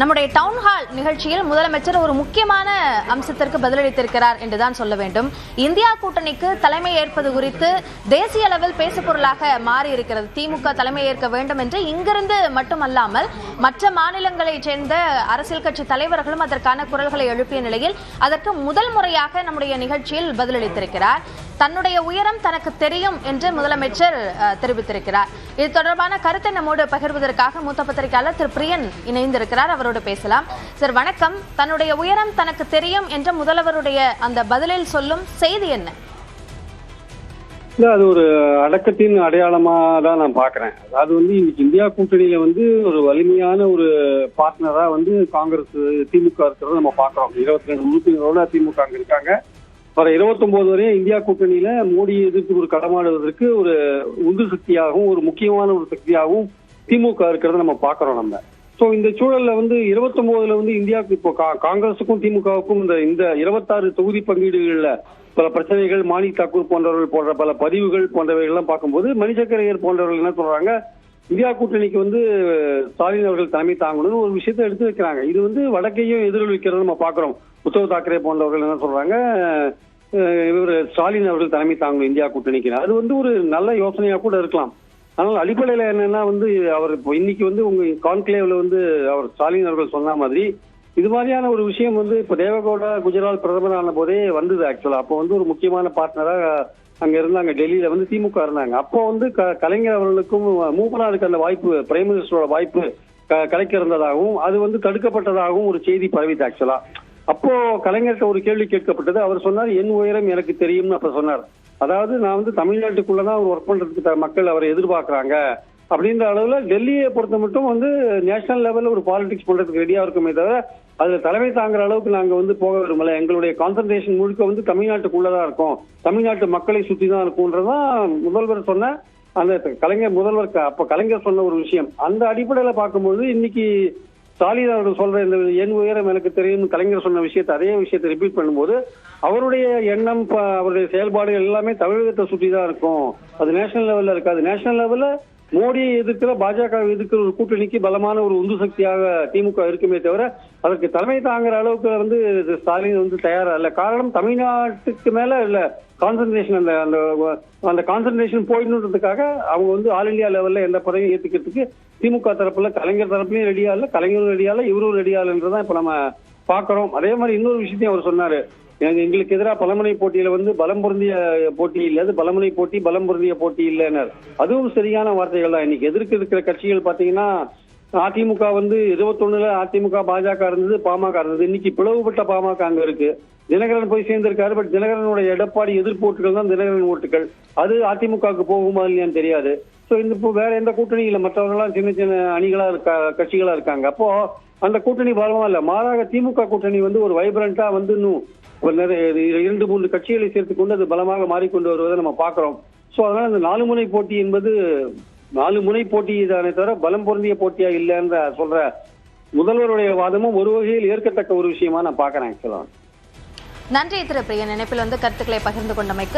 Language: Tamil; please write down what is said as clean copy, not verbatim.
நம்முடைய டவுன் ஹால் நிகழ்ச்சியில் முதலமைச்சர் ஒரு முக்கியமான அம்சத்திற்கு பதிலளித்திருக்கிறார் என்றுதான் சொல்ல வேண்டும். இந்தியா கூட்டணிக்கு தலைமை ஏற்பது குறித்து தேசிய அளவில் பேசுபொருளாக மாறி இருக்கிறது. திமுக தலைமை ஏற்க வேண்டும் என்று இங்கிருந்து மட்டுமல்லாமல் மற்ற மாநிலங்களைச் சேர்ந்த அரசியல் கட்சி தலைவர்களும் அதற்கான குரல்களை எழுப்பிய நிலையில் அதற்கு முதல் முறையாக நம்முடைய நிகழ்ச்சியில் பதிலளித்திருக்கிறார். தன்னுடைய உயரம் தனக்கு தெரியும் என்று முதலமைச்சர் தெரிவித்திருக்கிறார். இது தொடர்பான கருத்தை நம்மோடு பகிர்வதற்காக மூத்த பத்திரிகையாளர் திரு பிரியன் இணைந்திருக்கிறார். அவரோடு பேசலாம். சார் வணக்கம். தன்னுடைய உயரம் தனக்கு தெரியும் என்ற முதல்வருடைய அந்த பதிலில் சொல்லும் செய்தி என்ன? அது ஒரு அடக்கத்தின் அடையாளமா தான் நான் பாக்குறேன். அது இன்னைக்கு இந்தியா கூட்டணியில ஒரு வலிமையான ஒரு பார்ட்னரா காங்கிரஸ் திமுக இருக்கிறத நம்ம பாக்குறோம். 22 உறுப்பினரோட திமுக அங்க இருக்காங்க. வர 29 வரையும் இந்தியா கூட்டணியில மோடி எதிர்த்து ஒரு களமாடுவதற்கு ஒரு உந்து சக்தியாகவும் ஒரு முக்கியமான ஒரு சக்தியாகவும் திமுக இருக்கிறத நம்ம பாக்குறோம். நம்ம சோ இந்த சூழல்ல 29ல இந்தியாவுக்கு இப்போ காங்கிரசுக்கும் திமுகவுக்கும் இந்த 26 தொகுதி பங்கீடுகள்ல பல பிரச்சனைகள், மாணிக் தாக்கூர் போன்றவர்கள் போன்ற பல பதிவுகள் போன்றவைகள்லாம் பார்க்கும்போது மணிசக்கரையர் போன்றவர்கள் என்ன சொல்றாங்க, இந்தியா கூட்டணிக்கு ஸ்டாலின் அவர்கள் தலைமை தாங்கணும்னு ஒரு விஷயத்த எடுத்து வைக்கிறாங்க. இது வடக்கையும் எதிரொலிக்கிறது நம்ம பாக்குறோம். உத்தவ் தாக்கரே போன்றவர்கள் என்ன சொல்றாங்க, இவர் ஸ்டாலின் அவர்கள் தலைமை தாங்கணும் இந்தியா கூட்டணிக்கு. அது ஒரு நல்ல யோசனையா கூட இருக்கலாம். ஆனால் அடிப்படையில என்னன்னா அவர் இன்னைக்கு உங்க கான்கிளேவ்ல அவர் ஸ்டாலின் அவர்கள் சொன்ன மாதிரி இது மாதிரியான ஒரு விஷயம் இப்ப தேவகவுடா குஜராத் பிரதமர் ஆன போதே வந்தது. ஆக்சுவலா அப்போ ஒரு முக்கியமான பார்ட்னரா அங்க இருந்தாங்க. டெல்லியில திமுக இருந்தாங்க. அப்போ கலைஞர் அவர்களுக்கும் மூப்பனாருக்கு அந்த வாய்ப்பு, பிரைம் மினிஸ்டரோட வாய்ப்பு கிடைக்க இருந்ததாகவும் அது தடுக்கப்பட்டதாகவும் ஒரு செய்தி பரவிது. ஆக்சுவலா அப்போ கலைஞர்கிட்ட ஒரு கேள்வி கேட்கப்பட்டது. அவர் சொன்னார், என் உயரம் எனக்கு தெரியும்னு அப்ப சொன்னார். அதாவது நான் தமிழ்நாட்டுக்குள்ளதான் ஒர்க் பண்றதுக்கு மக்கள் அவரை எதிர்பார்க்கறாங்க அப்படின்ற அளவுல டெல்லியை பொறுத்த மட்டும் நேஷனல் லெவல்ல ஒரு பாலிடிக்ஸ் பண்றதுக்கு ரெடியா இருக்குமே தவிர அதுல தலைமை தாங்குற அளவுக்கு நாங்க போக விரும்பல. எங்களுடைய கான்சன்ட்ரேஷன் முழுக்க தமிழ்நாட்டுக்குள்ளதான் இருக்கும், தமிழ்நாட்டு மக்களை சுத்தி தான் இருக்கும்ன்றதான் முதல்வர் சொன்ன அந்த கலைஞர் முதல்வர் அப்ப கலைஞர் சொன்ன ஒரு விஷயம். அந்த அடிப்படையில பார்க்கும்போது இன்னைக்கு ஸ்டாலின் அவர்கள் சொல்ற இந்த என் உயரம் எனக்கு தெரியும் கலைஞர் சொன்ன விஷயத்தை அதே விஷயத்தை ரிப்பீட் பண்ணும்போது அவருடைய எண்ணம், அவருடைய செயல்பாடுகள் எல்லாமே தமிழகத்தை சுற்றி தான் இருக்கும். அது நேஷனல் லெவல்ல இருக்காது. நேஷனல் லெவல்ல மோடியை எதிர்க்கிற, பாஜக எதிர்க்கிற ஒரு கூட்டணிக்கு பலமான ஒரு உந்து சக்தியாக திமுக இருக்குமே தவிர அதற்கு தலைமை தாங்குற அளவுக்கு ஸ்டாலின் தயாரா இல்ல. காரணம் தமிழ்நாட்டுக்கு மேல இல்ல கான்சன்ட்ரேஷன், அந்த கான்சன்ட்ரேஷன் போயிடணுன்றதுக்காக அவங்க ஆல் இண்டியா லெவல்ல எந்த பதவியும் ஏத்துக்கிறதுக்கு திமுக தரப்புல கலைஞர் தரப்புலயும் ரெடியா இல்ல, கலைஞரும் ரெடியா இல்ல, இவரும் ரெடியா இல்லைன்றதான் இப்ப நம்ம பாக்குறோம். அதே மாதிரி இன்னொரு விஷயத்தையும் அவர் சொன்னாரு, எங்களுக்கு எதிராக பலமுனை போட்டியில பலம் பொருந்திய போட்டி இல்ல, அது பலமுனை போட்டி, பலம் பொருந்திய போட்டி இல்லைன்னு. அதுவும் சரியான வார்த்தைகள் தான். இன்னைக்கு எதிர்க்க இருக்கிற கட்சிகள் பாத்தீங்கன்னா அதிமுக 21ல அதிமுக பாஜக இருந்தது, பாமக இருந்தது. இன்னைக்கு பிளவுபட்ட பாமக அங்க இருக்கு. தினகரன் போய் சேர்ந்திருக்காரு. பட் தினகரனுடைய எடப்பாடி எதிர்ப்பு ஓட்டுகள் தான் தினகரன் ஓட்டுகள். அது அதிமுகவுக்கு போகுமா இல்லையான்னு தெரியாது. சோ இந்த வேற எந்த கூட்டணியில மற்றவர்கள்லாம் சின்ன சின்ன அணிகளா கட்சிகளா இருக்காங்க. அப்போ அந்த கூட்டணி பலமா இல்ல. மாறாக திமுக கூட்டணி ஒரு வைப்ரண்டா இன்னும் ஒரு 2-3 கட்சிகளை சேர்த்துக் கொண்டு அது பலமாக மாறிக்கொண்டு வருவதை நம்ம பாக்குறோம். சோ அதனால இந்த 4 முனை போட்டி என்பது 4 முனை போட்டி தானே தவிர பலம் பொருந்திய போட்டியா இல்லைன்ற சொல்ற முதல்வருடைய வாதமும் ஒரு வகையில் ஏற்கத்தக்க ஒரு விஷயமா நான் பாக்குறேன். ஆக்சுவலா நன்றி திரு பிரியன். இணைப்பில் கருத்துக்களை பகிர்ந்து கொண்டமைக்கு.